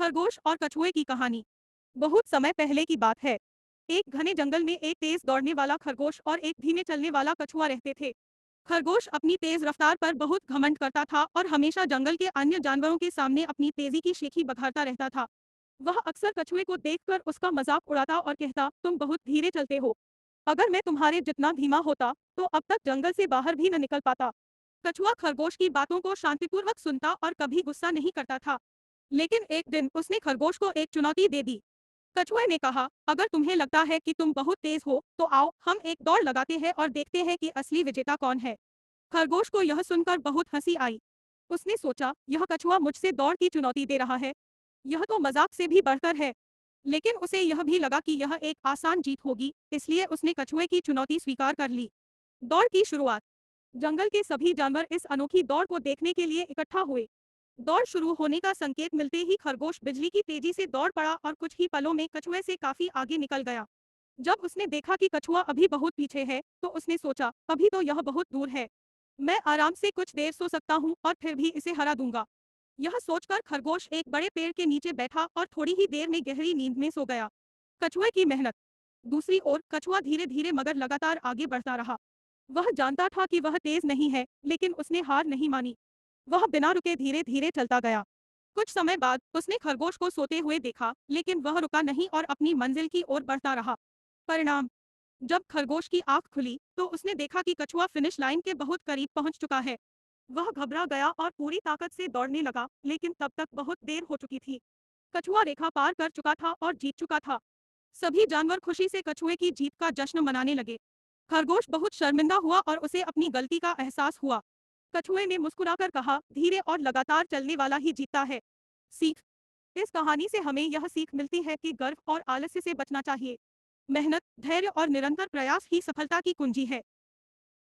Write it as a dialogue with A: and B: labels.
A: खरगोश और कछुए की कहानी। बहुत समय पहले की बात है। एक घने जंगल में एक तेज दौड़ने वाला खरगोश और एक धीमे चलने वाला कछुआ रहते थे। खरगोश अपनी तेज रफ्तार पर बहुत घमंड करता था और हमेशा जंगल के अन्य जानवरों के सामने अपनी तेजी की शेखी बखारता रहता था। वह अक्सर कछुए को देखकर उसका मजाक उड़ाता और कहता, तुम बहुत धीरे चलते हो। अगर मैं तुम्हारे जितना धीमा होता तो अब तक जंगल से बाहर भी न निकल पाता। कछुआ खरगोश की बातों को शांतिपूर्वक सुनता और कभी गुस्सा नहीं करता था। लेकिन एक दिन उसने खरगोश को एक चुनौती दे दी। कछुए ने कहा, अगर तुम्हें लगता है कि तुम बहुत तेज हो तो आओ हम एक दौड़ लगाते हैं और देखते हैं कि असली विजेता कौन है। खरगोश को यह सुनकर बहुत हंसी आई। उसने सोचा, यह कछुआ मुझसे दौड़ की चुनौती दे रहा है। यह तो मजाक से भी बढ़कर है। लेकिन उसे यह भी लगा कि यह एक आसान जीत होगी, इसलिए उसने कछुए की चुनौती स्वीकार कर ली। दौड़ की शुरुआत। जंगल के सभी जानवर इस अनोखी दौड़ को देखने के लिए इकट्ठा हुए। दौड़ शुरू होने का संकेत मिलते ही खरगोश बिजली की तेजी से दौड़ पड़ा और कुछ ही पलों में कछुए से काफी आगे निकल गया। जब उसने देखा कि कछुआ अभी बहुत पीछे है, तो उसने सोचा, अभी तो यह बहुत दूर है। मैं आराम से कुछ देर सो सकता हूँ और फिर भी इसे हरा दूंगा। यह सोचकर खरगोश एक बड़े पेड़ के नीचे बैठा और थोड़ी ही देर में गहरी नींद में सो गया। कछुए की मेहनत। दूसरी ओर कछुआ धीरे धीरे मगर लगातार आगे बढ़ता रहा। वह जानता था कि वह तेज नहीं है, लेकिन उसने हार नहीं मानी। वह बिना रुके धीरे धीरे चलता गया। कुछ समय बाद उसने खरगोश को सोते हुए देखा, लेकिन वह रुका नहीं और अपनी मंजिल की ओर बढ़ता रहा। परिणाम। जब खरगोश की आंख खुली तो उसने देखा कि कछुआ फिनिश लाइन के बहुत करीब पहुंच चुका है। वह घबरा गया और पूरी ताकत से दौड़ने लगा, लेकिन तब तक बहुत देर हो चुकी थी। कछुआ रेखा पार कर चुका था और जीत चुका था। सभी जानवर खुशी से कछुए की जीत का जश्न मनाने लगे। खरगोश बहुत शर्मिंदा हुआ और उसे अपनी गलती का एहसास हुआ। कछुए ने मुस्कुराकर कहा, धीरे और लगातार चलने वाला ही जीतता है। सीख। इस कहानी से हमें यह सीख मिलती है कि गर्व और आलस्य से बचना चाहिए। मेहनत, धैर्य और निरंतर प्रयास ही सफलता की कुंजी है।